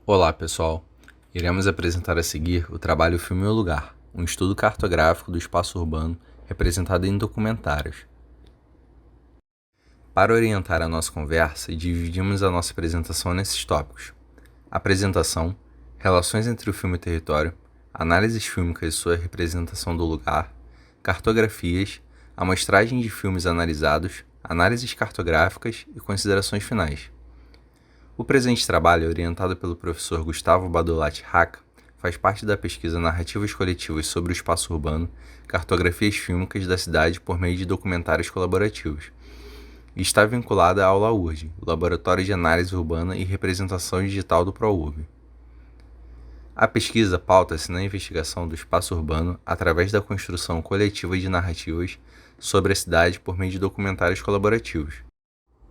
Olá, pessoal. Iremos apresentar a seguir o trabalho Filme e o Lugar, um estudo cartográfico do espaço urbano representado em documentários. Para orientar a nossa conversa, dividimos a nossa apresentação nesses tópicos: apresentação, relações entre o filme e o território, análises fílmicas e sua representação do lugar, cartografias, amostragem de filmes analisados, análises cartográficas e considerações finais. O presente trabalho, orientado pelo professor Gustavo Badolatti Hack, faz parte da pesquisa Narrativas Coletivas sobre o Espaço Urbano, Cartografias Fílmicas da Cidade por meio de documentários colaborativos, e está vinculada ao LAURD, Laboratório de Análise Urbana e Representação Digital do ProURB. A pesquisa pauta-se na investigação do espaço urbano através da construção coletiva de narrativas sobre a cidade por meio de documentários colaborativos.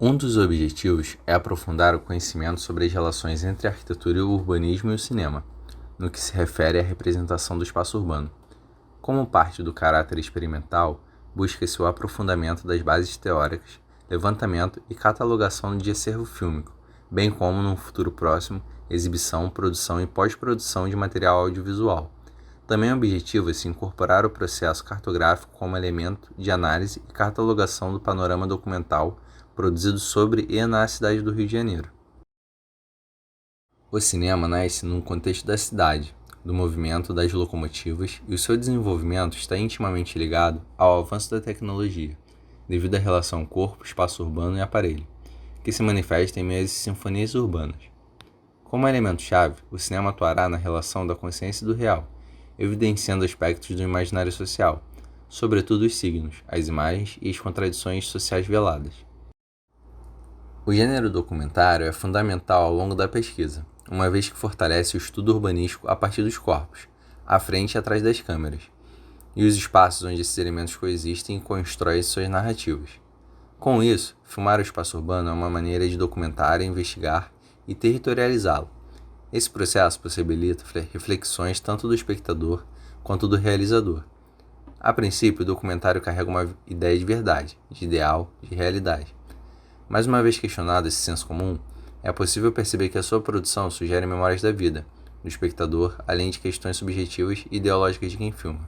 Um dos objetivos é aprofundar o conhecimento sobre as relações entre a arquitetura, o urbanismo e o cinema, no que se refere à representação do espaço urbano. Como parte do caráter experimental, busca-se o aprofundamento das bases teóricas, levantamento e catalogação de acervo fílmico, bem como, num futuro próximo, exibição, produção e pós-produção de material audiovisual. Também objetiva-se incorporar o processo cartográfico como elemento de análise e catalogação do panorama documental produzido sobre e na cidade do Rio de Janeiro. O cinema nasce num contexto da cidade, do movimento das locomotivas, e o seu desenvolvimento está intimamente ligado ao avanço da tecnologia, devido à relação corpo, espaço urbano e aparelho, que se manifesta em meio às sinfonias urbanas. Como elemento-chave, o cinema atuará na relação da consciência e do real, evidenciando aspectos do imaginário social, sobretudo os signos, as imagens e as contradições sociais veladas. O gênero documentário é fundamental ao longo da pesquisa, uma vez que fortalece o estudo urbanístico a partir dos corpos, à frente e atrás das câmeras, e os espaços onde esses elementos coexistem e constroem suas narrativas. Com isso, filmar o espaço urbano é uma maneira de documentar, investigar e territorializá-lo. Esse processo possibilita reflexões tanto do espectador quanto do realizador. A princípio, o documentário carrega uma ideia de verdade, de ideal, de realidade. Mas uma vez questionado esse senso comum, é possível perceber que a sua produção sugere memórias da vida, do espectador, além de questões subjetivas e ideológicas de quem filma.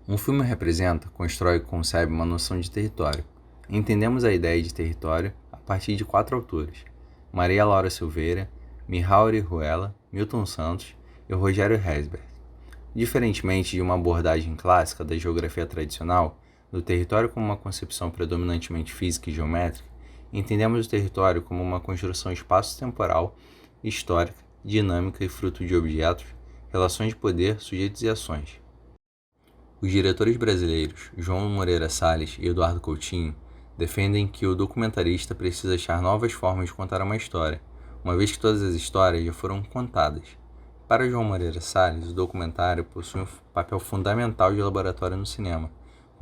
Um filme representa, constrói e concebe uma noção de território. Entendemos a ideia de território a partir de 4 autores: Maria Laura Silveira, Mihaly Csikszentmihalyi, Milton Santos e Rogério Herzberg. Diferentemente de uma abordagem clássica da geografia tradicional, do território como uma concepção predominantemente física e geométrica, entendemos o território como uma construção espaço-temporal, histórica, dinâmica e fruto de objetos, relações de poder, sujeitos e ações. Os diretores brasileiros João Moreira Salles e Eduardo Coutinho defendem que o documentarista precisa achar novas formas de contar uma história, uma vez que todas as histórias já foram contadas. Para João Moreira Salles, o documentário possui um papel fundamental de laboratório no cinema,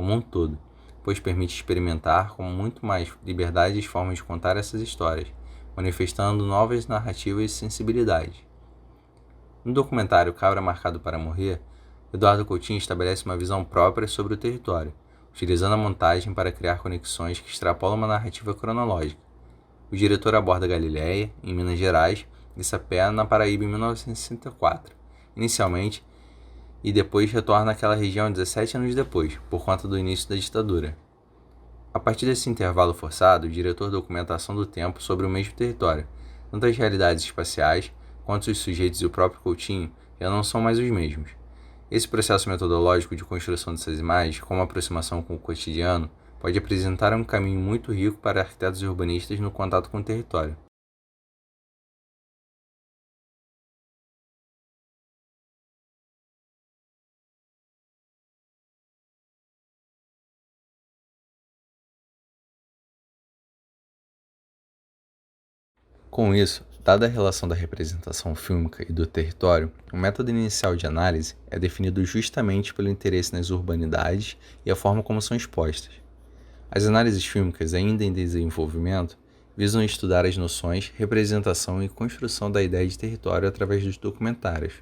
como um todo, pois permite experimentar com muito mais liberdade as formas de contar essas histórias, manifestando novas narrativas e sensibilidades. No documentário Cabra Marcado para Morrer, Eduardo Coutinho estabelece uma visão própria sobre o território, utilizando a montagem para criar conexões que extrapolam uma narrativa cronológica. O diretor aborda Galiléia, em Minas Gerais, e Sapé, na Paraíba, em 1964, inicialmente, e depois retorna àquela região 17 anos depois, por conta do início da ditadura. A partir desse intervalo forçado, o diretor documenta a ação do tempo sobre o mesmo território, tanto as realidades espaciais, quanto os sujeitos e o próprio Coutinho já não são mais os mesmos. Esse processo metodológico de construção dessas imagens, como a aproximação com o cotidiano, pode apresentar um caminho muito rico para arquitetos e urbanistas no contato com o território. Com isso, dada a relação da representação fílmica e do território, o método inicial de análise é definido justamente pelo interesse nas urbanidades e a forma como são expostas. As análises fílmicas, ainda em desenvolvimento, visam estudar as noções, representação e construção da ideia de território através dos documentários.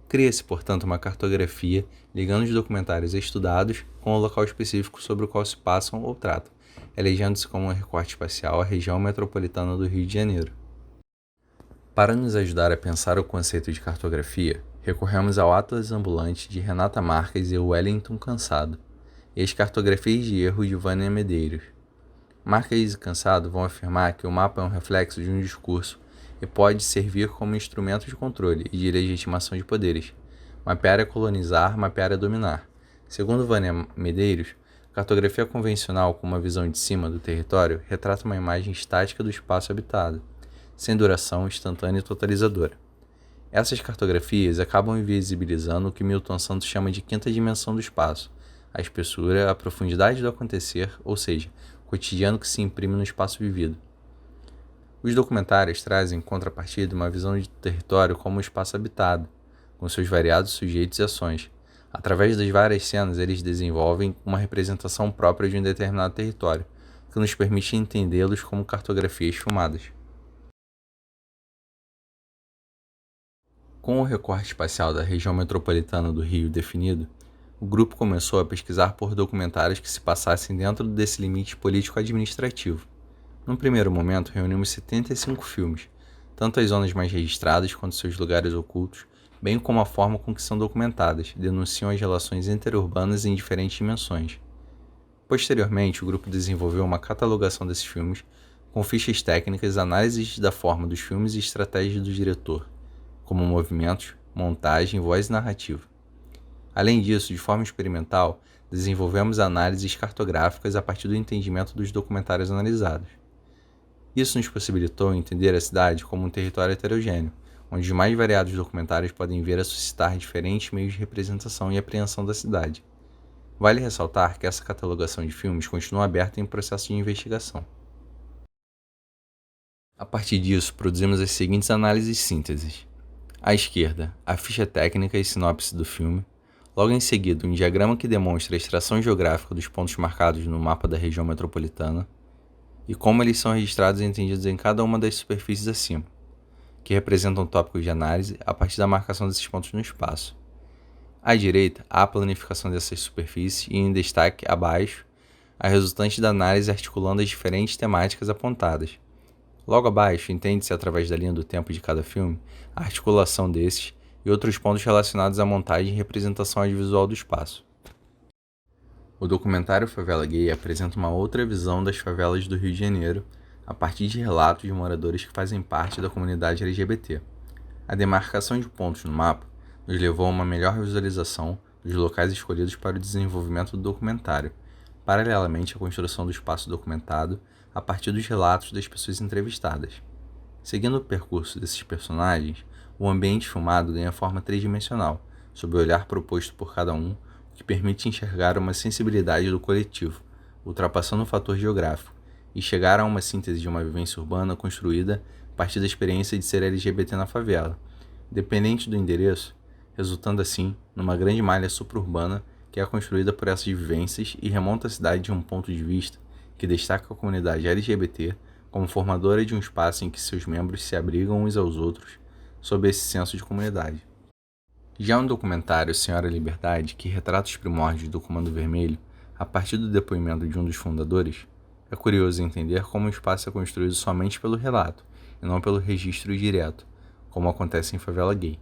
Cria-se, portanto, uma cartografia ligando os documentários estudados com o local específico sobre o qual se passam ou tratam, elegendo-se como um recorte espacial a região metropolitana do Rio de Janeiro. Para nos ajudar a pensar o conceito de cartografia, recorremos ao Atlas Ambulante de Renata Marques e Wellington Cansado, e as cartografias de erro de Vânia Medeiros. Marques e Cansado vão afirmar que o mapa é um reflexo de um discurso e pode servir como instrumento de controle e de legitimação de poderes. Mapear é colonizar, mapear é dominar. Segundo Vânia Medeiros, cartografia convencional com uma visão de cima do território retrata uma imagem estática do espaço habitado, sem duração, instantânea e totalizadora. Essas cartografias acabam invisibilizando o que Milton Santos chama de quinta dimensão do espaço, a espessura, a profundidade do acontecer, ou seja, o cotidiano que se imprime no espaço vivido. Os documentários trazem, em contrapartida, uma visão de território como um espaço habitado, com seus variados sujeitos e ações. Através das várias cenas, eles desenvolvem uma representação própria de um determinado território, que nos permite entendê-los como cartografias filmadas. Com o recorte espacial da região metropolitana do Rio definido, o grupo começou a pesquisar por documentários que se passassem dentro desse limite político-administrativo. Num primeiro momento, reunimos 75 filmes, tanto as zonas mais registradas quanto seus lugares ocultos, bem como a forma com que são documentadas, denunciam as relações interurbanas em diferentes dimensões. Posteriormente, o grupo desenvolveu uma catalogação desses filmes, com fichas técnicas, análises da forma dos filmes e estratégias do diretor, como movimentos, montagem, voz e narrativa. Além disso, de forma experimental, desenvolvemos análises cartográficas a partir do entendimento dos documentários analisados. Isso nos possibilitou entender a cidade como um território heterogêneo, onde os mais variados documentários podem vir a suscitar diferentes meios de representação e apreensão da cidade. Vale ressaltar que essa catalogação de filmes continua aberta em processo de investigação. A partir disso, produzimos as seguintes análises sínteses. À esquerda, a ficha técnica e sinopse do filme. Logo em seguida, um diagrama que demonstra a extração geográfica dos pontos marcados no mapa da região metropolitana e como eles são registrados e entendidos em cada uma das superfícies acima, que representam tópicos de análise a partir da marcação desses pontos no espaço. À direita, há a planificação dessas superfícies e, em destaque abaixo, a resultante da análise articulando as diferentes temáticas apontadas. Logo abaixo, entende-se através da linha do tempo de cada filme a articulação desses e outros pontos relacionados à montagem e representação audiovisual do espaço. O documentário Favela Gay apresenta uma outra visão das favelas do Rio de Janeiro a partir de relatos de moradores que fazem parte da comunidade LGBT. A demarcação de pontos no mapa nos levou a uma melhor visualização dos locais escolhidos para o desenvolvimento do documentário, paralelamente à construção do espaço documentado a partir dos relatos das pessoas entrevistadas. Seguindo o percurso desses personagens, o ambiente filmado ganha forma tridimensional, sob o olhar proposto por cada um, o que permite enxergar uma sensibilidade do coletivo, ultrapassando o fator geográfico, e chegar a uma síntese de uma vivência urbana construída a partir da experiência de ser LGBT na favela, dependente do endereço, resultando assim numa grande malha supra-urbana que é construída por essas vivências e remonta a cidade de um ponto de vista que destaca a comunidade LGBT como formadora de um espaço em que seus membros se abrigam uns aos outros sob esse senso de comunidade. Já um documentário Senhora Liberdade, que retrata os primórdios do Comando Vermelho, a partir do depoimento de um dos fundadores, é curioso entender como o espaço é construído somente pelo relato, e não pelo registro direto, como acontece em Favela Gay.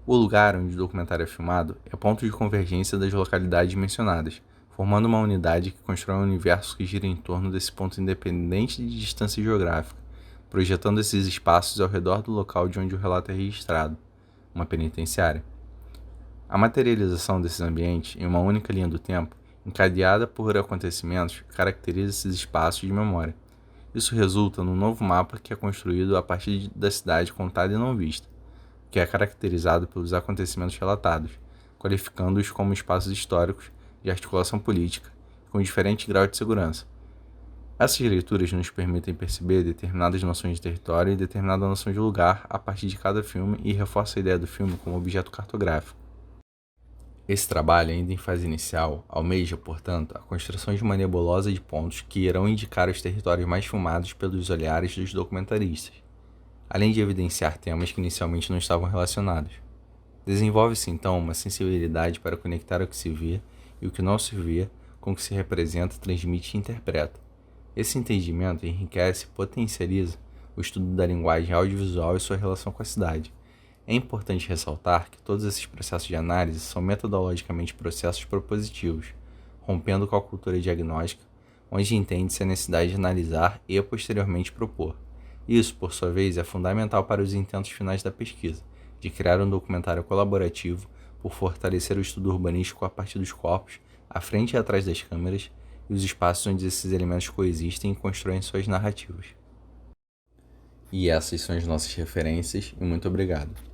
O lugar onde o documentário é filmado é ponto de convergência das localidades mencionadas, formando uma unidade que constrói um universo que gira em torno desse ponto independente de distância geográfica, projetando esses espaços ao redor do local de onde o relato é registrado, uma penitenciária. A materialização desses ambientes em uma única linha do tempo, encadeada por acontecimentos, caracteriza esses espaços de memória. Isso resulta num novo mapa que é construído a partir da cidade contada e não vista, que é caracterizado pelos acontecimentos relatados, qualificando-os como espaços históricos de articulação política, com diferente grau de segurança. Essas leituras nos permitem perceber determinadas noções de território e determinada noção de lugar a partir de cada filme e reforça a ideia do filme como objeto cartográfico. Esse trabalho, ainda em fase inicial, almeja, portanto, a construção de uma nebulosa de pontos que irão indicar os territórios mais filmados pelos olhares dos documentaristas, além de evidenciar temas que inicialmente não estavam relacionados. Desenvolve-se, então, uma sensibilidade para conectar o que se vê e o que não se vê com o que se representa, transmite e interpreta. Esse entendimento enriquece e potencializa o estudo da linguagem audiovisual e sua relação com a cidade. É importante ressaltar que todos esses processos de análise são metodologicamente processos propositivos, rompendo com a cultura diagnóstica, onde entende-se a necessidade de analisar e posteriormente propor. Isso, por sua vez, é fundamental para os intentos finais da pesquisa, de criar um documentário colaborativo por fortalecer o estudo urbanístico a partir dos corpos, à frente e atrás das câmeras, e os espaços onde esses elementos coexistem e constroem suas narrativas. E essas são as nossas referências, e muito obrigado.